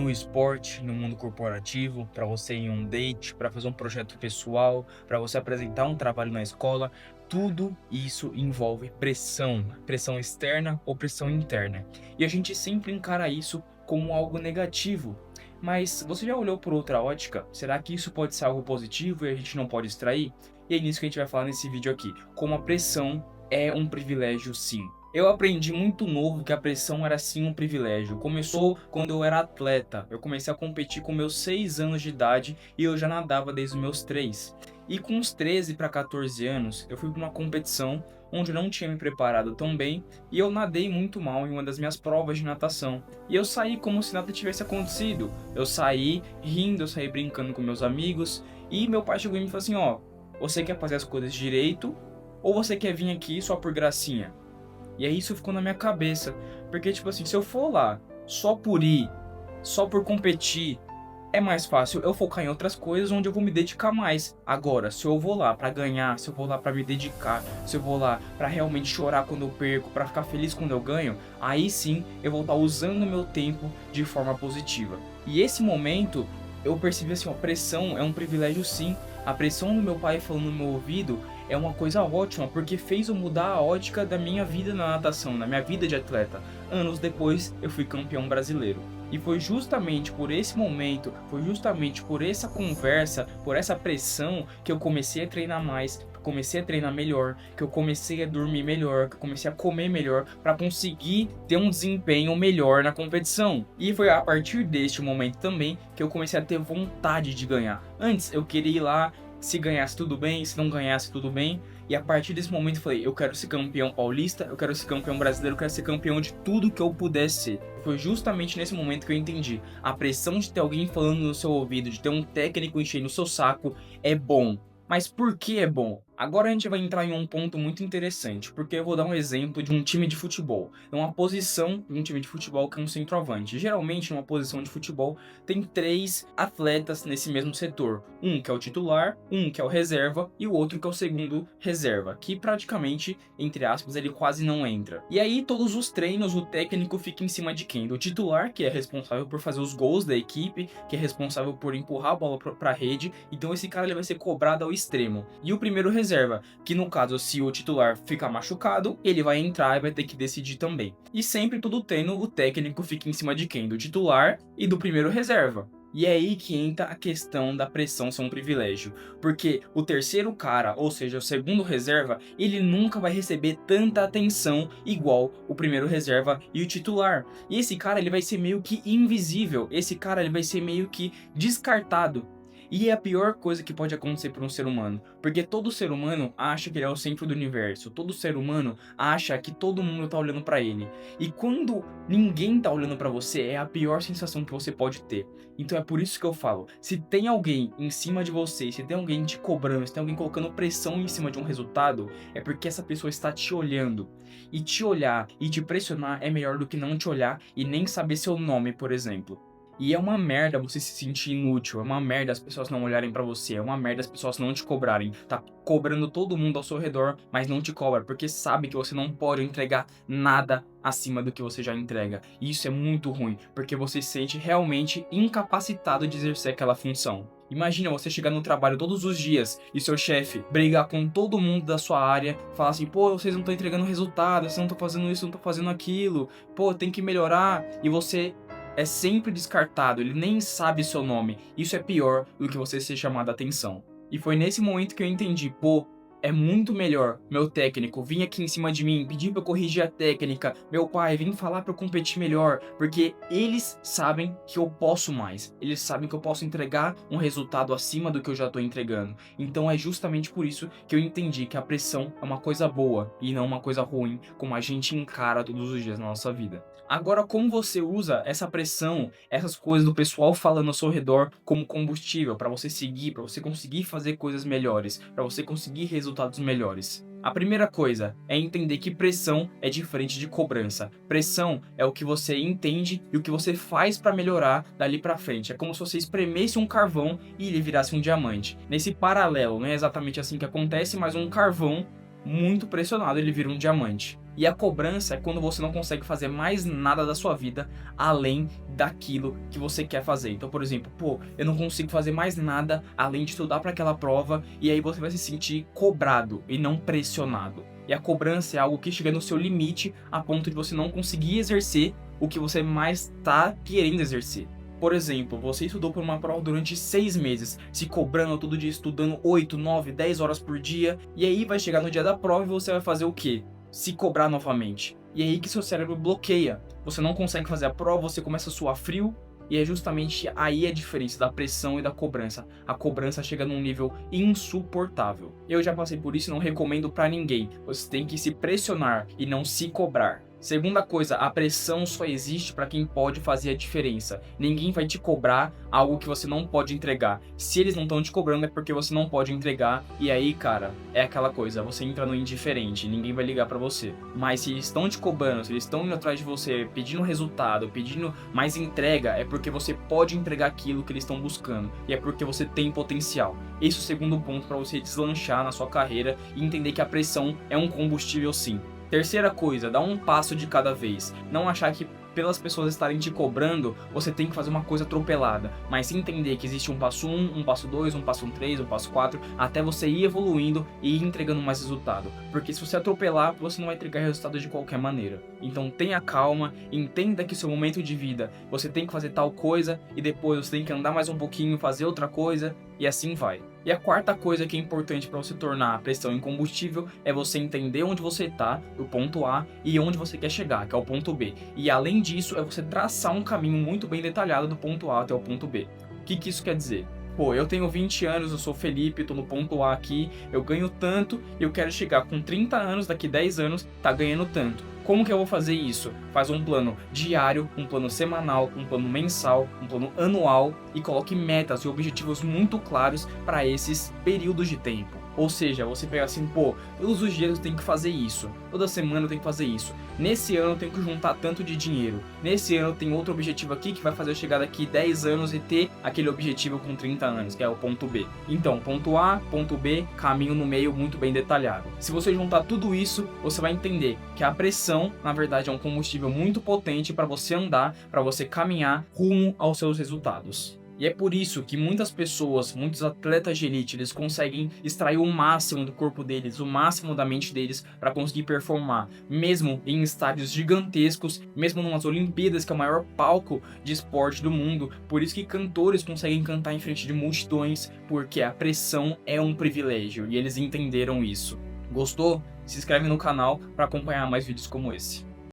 no esporte, no mundo corporativo, para você ir em um date, para fazer um projeto pessoal, para você apresentar um trabalho na escola, tudo isso envolve pressão, pressão externa ou pressão interna. E a gente sempre encara isso como algo negativo. Mas você já olhou por outra ótica? Será que isso pode ser algo positivo e a gente não pode extrair? E é nisso que a gente vai falar nesse vídeo aqui, como a pressão é um privilégio sim. Eu aprendi muito novo que a pressão era sim um privilégio. Começou quando eu era atleta. Eu comecei a competir com meus 6 anos de idade e eu já nadava desde os meus 3. E com uns 13 para 14 anos, eu fui para uma competição onde eu não tinha me preparado tão bem e eu nadei muito mal em uma das minhas provas de natação. E eu saí como se nada tivesse acontecido. Eu saí rindo, eu saí brincando com meus amigos e meu pai chegou e me falou assim, ó, você quer fazer as coisas direito ou você quer vir aqui só por gracinha? E aí isso ficou na minha cabeça, porque tipo assim, se eu for lá só por ir, só por competir, é mais fácil eu focar em outras coisas onde eu vou me dedicar mais. Agora, se eu vou lá pra ganhar, se eu vou lá pra me dedicar, se eu vou lá pra realmente chorar quando eu perco, pra ficar feliz quando eu ganho, aí sim eu vou estar usando o meu tempo de forma positiva. E esse momento eu percebi assim, ó, pressão é um privilégio sim. A pressão do meu pai falando no meu ouvido é uma coisa ótima, porque fez eu mudar a ótica da minha vida na natação, na minha vida de atleta. Anos depois, eu fui campeão brasileiro. E foi justamente por esse momento, foi justamente por essa conversa, por essa pressão, que eu comecei a treinar mais, que eu comecei a treinar melhor, que eu comecei a dormir melhor, que eu comecei a comer melhor, para conseguir ter um desempenho melhor na competição. E foi a partir deste momento também que eu comecei a ter vontade de ganhar. Antes eu queria ir lá, se ganhasse tudo bem, se não ganhasse tudo bem. E a partir desse momento eu falei, eu quero ser campeão paulista, eu quero ser campeão brasileiro, eu quero ser campeão de tudo que eu pudesse ser. Foi justamente nesse momento que eu entendi. A pressão de ter alguém falando no seu ouvido, de ter um técnico enchendo o seu saco, é bom. Mas por que é bom? Agora a gente vai entrar em um ponto muito interessante, porque eu vou dar um exemplo de um time de futebol. É uma posição de um time de futebol que é um centroavante. Geralmente, numa posição de futebol, tem 3 atletas nesse mesmo setor. Um que é o titular, um que é o reserva e o outro que é o segundo reserva, que praticamente, entre aspas, ele quase não entra. E aí, todos os treinos, o técnico fica em cima de quem? Do titular, que é responsável por fazer os gols da equipe, que é responsável por empurrar a bola pra rede. Então esse cara ele vai ser cobrado ao extremo. E o primeiro reserva, que no caso, se o titular ficar machucado, ele vai entrar e vai ter que decidir também. E sempre todo treino, o técnico fica em cima de quem? Do titular e do primeiro reserva. E é aí que entra a questão da pressão ser um privilégio, porque o terceiro cara, ou seja, o segundo reserva, ele nunca vai receber tanta atenção igual o primeiro reserva e o titular. E esse cara ele vai ser meio que invisível, esse cara ele vai ser meio que descartado. E é a pior coisa que pode acontecer para um ser humano, porque todo ser humano acha que ele é o centro do universo, todo ser humano acha que todo mundo tá olhando para ele. E quando ninguém tá olhando para você, é a pior sensação que você pode ter. Então é por isso que eu falo, se tem alguém em cima de você, se tem alguém te cobrando, se tem alguém colocando pressão em cima de um resultado, é porque essa pessoa está te olhando. E te olhar e te pressionar é melhor do que não te olhar e nem saber seu nome, por exemplo. E é uma merda você se sentir inútil, é uma merda as pessoas não olharem pra você, é uma merda as pessoas não te cobrarem. Tá cobrando todo mundo ao seu redor, mas não te cobra, porque sabe que você não pode entregar nada acima do que você já entrega. E isso é muito ruim, porque você se sente realmente incapacitado de exercer aquela função. Imagina você chegar no trabalho todos os dias e seu chefe brigar com todo mundo da sua área, falar assim, pô, vocês não estão entregando resultado, vocês não estão fazendo isso, não estão fazendo aquilo, pô, tem que melhorar, e você é sempre descartado, ele nem sabe seu nome. Isso é pior do que você ser chamado a atenção. E foi nesse momento que eu entendi, pô, é muito melhor meu técnico vir aqui em cima de mim, pedir pra eu corrigir a técnica, meu pai vir falar pra eu competir melhor, porque eles sabem que eu posso mais, eles sabem que eu posso entregar um resultado acima do que eu já tô entregando. Então é justamente por isso que eu entendi que a pressão é uma coisa boa e não uma coisa ruim, como a gente encara todos os dias na nossa vida. Agora, como você usa essa pressão, essas coisas do pessoal falando ao seu redor como combustível para você seguir, para você conseguir fazer coisas melhores, para você conseguir resultados melhores? A primeira coisa é entender que pressão é diferente de cobrança. Pressão é o que você entende e o que você faz para melhorar dali para frente. É como se você espremesse um carvão e ele virasse um diamante. Nesse paralelo, não é exatamente assim que acontece, mas um carvão muito pressionado ele vira um diamante. E a cobrança é quando você não consegue fazer mais nada da sua vida além daquilo que você quer fazer. Então, por exemplo, pô, eu não consigo fazer mais nada além de estudar para aquela prova, e aí você vai se sentir cobrado e não pressionado. E a cobrança é algo que chega no seu limite a ponto de você não conseguir exercer o que você mais está querendo exercer. Por exemplo, você estudou por uma prova durante 6 meses, se cobrando todo dia, estudando 8, 9, 10 horas por dia, e aí vai chegar no dia da prova e você vai fazer o quê? Se cobrar novamente. E é aí que seu cérebro bloqueia. Você não consegue fazer a prova, você começa a suar frio, e é justamente aí a diferença da pressão e da cobrança. A cobrança chega num nível insuportável. Eu já passei por isso e não recomendo pra ninguém. Você tem que se pressionar e não se cobrar. Segunda coisa, a pressão só existe para quem pode fazer a diferença. Ninguém vai te cobrar algo que você não pode entregar. Se eles não estão te cobrando é porque você não pode entregar. E aí, cara, é aquela coisa, você entra no indiferente, ninguém vai ligar para você. Mas se eles estão te cobrando, se eles estão indo atrás de você, pedindo resultado, pedindo mais entrega, é porque você pode entregar aquilo que eles estão buscando. E é porque você tem potencial. Esse é o segundo ponto para você deslanchar na sua carreira e entender que a pressão é um combustível sim. Terceira coisa, dá um passo de cada vez. Não achar que pelas pessoas estarem te cobrando, você tem que fazer uma coisa atropelada. Mas entender que existe um passo 1, um passo 2, um passo 3, um passo 4, até você ir evoluindo e ir entregando mais resultado. Porque se você atropelar, você não vai entregar resultado de qualquer maneira. Então tenha calma, entenda que seu momento de vida, você tem que fazer tal coisa, e depois você tem que andar mais um pouquinho, fazer outra coisa, e assim vai. E a quarta coisa que é importante para você tornar a pressão em combustível é você entender onde você está, o ponto A, e onde você quer chegar, que é o ponto B. E além disso, é você traçar um caminho muito bem detalhado do ponto A até o ponto B. O que isso quer dizer? Pô, eu tenho 20 anos, eu sou Felipe, tô no ponto A aqui, eu ganho tanto, e eu quero chegar com 30 anos, daqui 10 anos, tá ganhando tanto. Como que eu vou fazer isso? Faz um plano diário, um plano semanal, um plano mensal, um plano anual e coloque metas e objetivos muito claros para esses períodos de tempo. Ou seja, você pega assim, pô, todos os dias eu tenho que fazer isso, toda semana eu tenho que fazer isso. Nesse ano eu tenho que juntar tanto de dinheiro. Nesse ano eu tenho outro objetivo aqui que vai fazer eu chegar daqui 10 anos e ter aquele objetivo com 30 anos, que é o ponto B. Então, ponto A, ponto B, caminho no meio muito bem detalhado. Se você juntar tudo isso, você vai entender que a pressão, na verdade, é um combustível muito potente para você andar, para você caminhar rumo aos seus resultados. E é por isso que muitas pessoas, muitos atletas de elite, eles conseguem extrair o máximo do corpo deles, o máximo da mente deles para conseguir performar, mesmo em estádios gigantescos, mesmo numas Olimpíadas, que é o maior palco de esporte do mundo. Por isso que cantores conseguem cantar em frente de multidões, porque a pressão é um privilégio e eles entenderam isso. Gostou? Se inscreve no canal para acompanhar mais vídeos como esse.